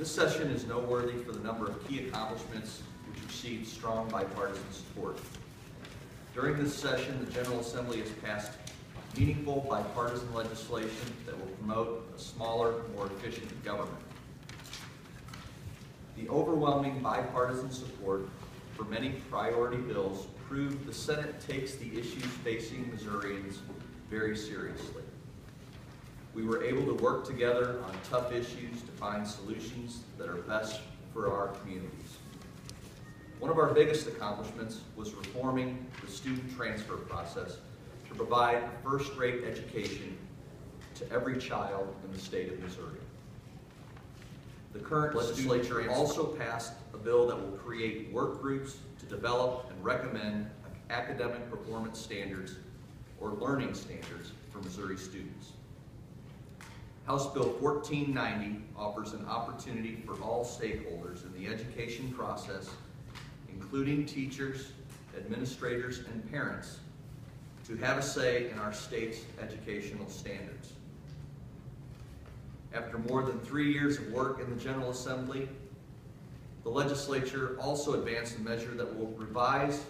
This session is noteworthy for the number of key accomplishments which received strong bipartisan support. During this session, the General Assembly has passed meaningful bipartisan legislation that will promote a smaller, more efficient government. The overwhelming bipartisan support for many priority bills proved the Senate takes the issues facing Missourians very seriously. We were able to work together on tough issues to find solutions that are best for our communities. One of our biggest accomplishments was reforming the student transfer process to provide a first-rate education to every child in the state of Missouri. The current legislature also passed a bill that will create work groups to develop and recommend academic performance standards or learning standards for Missouri students. House Bill 1490 offers an opportunity for all stakeholders in the education process, including teachers, administrators, and parents, to have a say in our state's educational standards. After more than 3 years of work in the General Assembly, the legislature also advanced a measure that will revise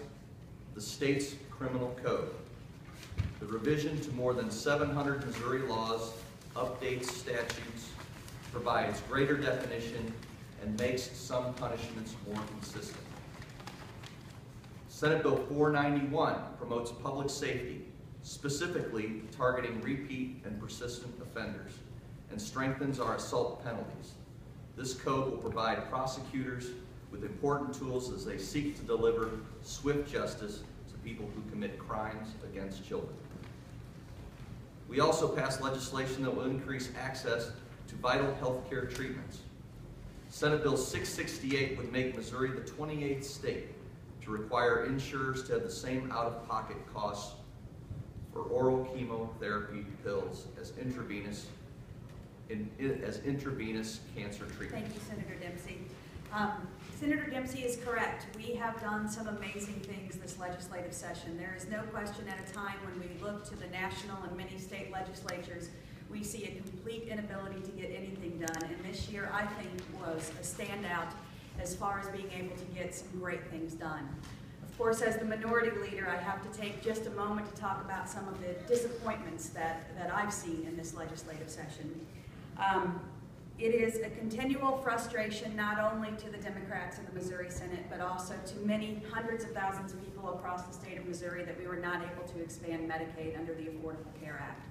the state's criminal code. The revision to more than 700 Missouri laws updates statutes, provides greater definition, and makes some punishments more consistent. Senate Bill 491 promotes public safety, specifically targeting repeat and persistent offenders, and strengthens our assault penalties. This code will provide prosecutors with important tools as they seek to deliver swift justice to people who commit crimes against children. We also passed legislation that will increase access to vital health care treatments. Senate Bill 668 would make Missouri the 28th state to require insurers to have the same out-of-pocket costs for oral chemotherapy pills as intravenous cancer treatment. Thank you, Senator Dempsey. Senator Dempsey is correct. We have done some amazing things this legislative session. There is no question at a time when we look to the national and many state legislatures, we see a complete inability to get anything done. And this year, I think, was a standout as far as being able to get some great things done. Of course, as the minority leader, I have to take just a moment to talk about some of the disappointments that I've seen in this legislative session. It is a continual frustration not only to the Democrats in the Missouri Senate, but also to many hundreds of thousands of people across the state of Missouri that we were not able to expand Medicaid under the Affordable Care Act.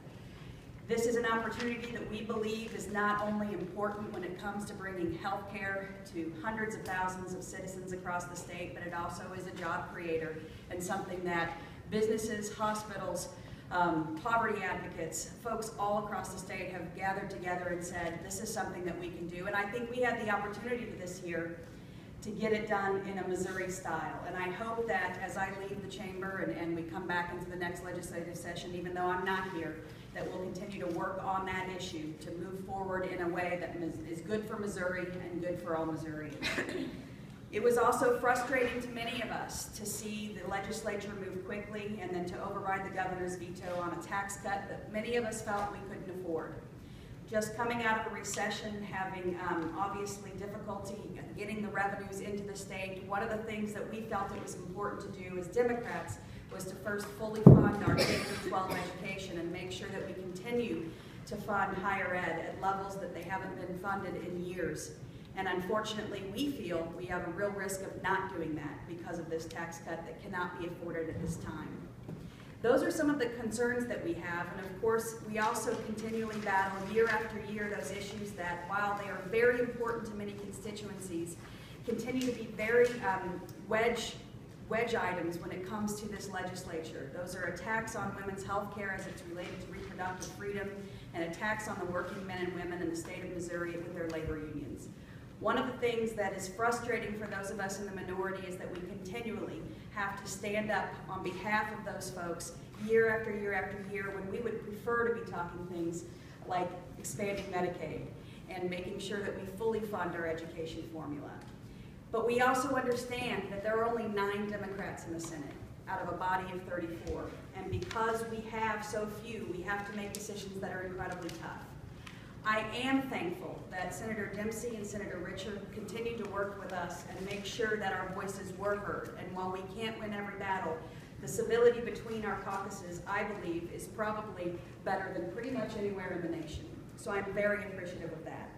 This is an opportunity that we believe is not only important when it comes to bringing health care to hundreds of thousands of citizens across the state, but it also is a job creator and something that businesses, hospitals, poverty advocates, folks all across the state have gathered together and said, this is something that we can do. And I think we had the opportunity this year to get it done in a Missouri style. And I hope that as I leave the chamber and we come back into the next legislative session, even though I'm not here, that we'll continue to work on that issue to move forward in a way that is good for Missouri and good for all Missourians. It was also frustrating to many of us to see the legislature move quickly and then to override the governor's veto on a tax cut that many of us felt we couldn't afford. Just coming out of a recession, having obviously difficulty getting the revenues into the state, one of the things that we felt it was important to do as Democrats was to first fully fund our K-12 education and make sure that we continue to fund higher ed at levels that they haven't been funded in years. And unfortunately, we feel we have a real risk of not doing that because of this tax cut that cannot be afforded at this time. Those are some of the concerns that we have, and of course, we also continually battle year after year those issues that, while they are very important to many constituencies, continue to be very wedge items when it comes to this legislature. Those are attacks on women's health care as it's related to reproductive freedom, and attacks on the working men and women in the state of Missouri with their labor unions. One of the things that is frustrating for those of us in the minority is that we continually have to stand up on behalf of those folks year after year after year when we would prefer to be talking things like expanding Medicaid and making sure that we fully fund our education formula. But we also understand that there are only 9 Democrats in the Senate out of a body of 34. And because we have so few, we have to make decisions that are incredibly tough. I am thankful that Senator Dempsey and Senator Richard continue to work with us and make sure that our voices were heard. And while we can't win every battle, the civility between our caucuses, I believe, is probably better than pretty much anywhere in the nation. So I'm very appreciative of that.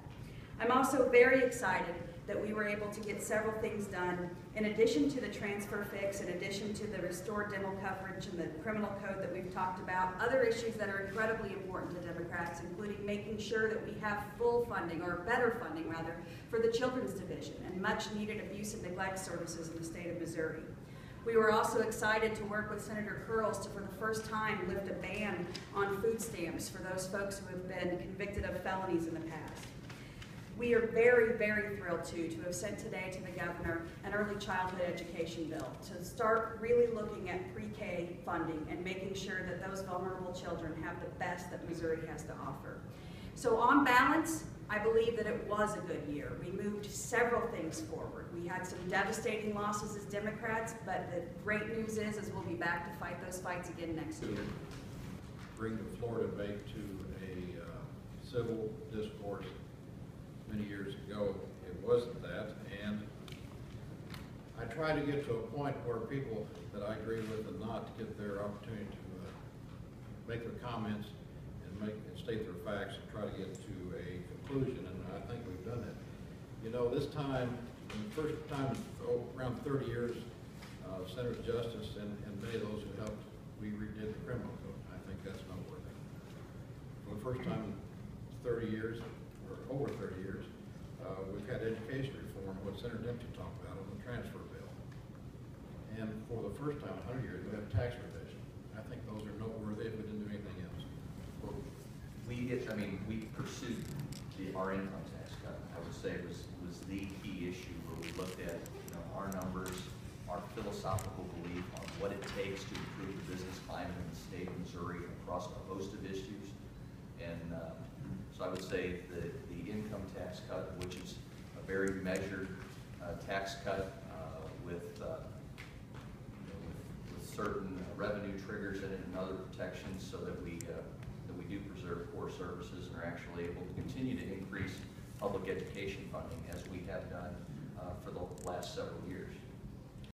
I'm also very excited that we were able to get several things done in addition to the transfer fix, in addition to the restored dental coverage and the criminal code that we've talked about, other issues that are incredibly important to Democrats, including making sure that we have full funding, or better funding rather, for the Children's Division and much needed abuse and neglect services in the state of Missouri. We were also excited to work with Senator Curls to, for the first time, lift a ban on food stamps for those folks who have been convicted of felonies in the past. We are very, very thrilled, too, to have sent today to the governor an early childhood education bill to start really looking at pre-K funding and making sure that those vulnerable children have the best that Missouri has to offer. So on balance, I believe that it was a good year. We moved several things forward. We had some devastating losses as Democrats, but the great news is we'll be back to fight those fights again next year. Bring the Florida debate to a civil discourse. Many years ago, it wasn't that, and I try to get to a point where people that I agree with and not get their opportunity to make their comments and state their facts and try to get to a conclusion, and I think we've done that. You know, this time, the first time in around 30 years, Senator Justus and many of those who helped, we redid the criminal code. I think that's noteworthy. For the first time in 30 years, or over 30 years, we've had education reform, what Senator Dempsey talked about on the transfer bill. And for the first time in 100 years, we have tax revision. I think those are noteworthy if we didn't do anything else. Well, we pursued our income tax cut. I would say it was the key issue where we looked at our numbers, our philosophical belief on what it takes to improve the business climate in the state of Missouri across a host of issues. And so I would say the income tax cut, which is a very measured tax cut with certain revenue triggers in it and other protections, so that we do preserve core services and are actually able to continue to increase public education funding as we have done for the last several years.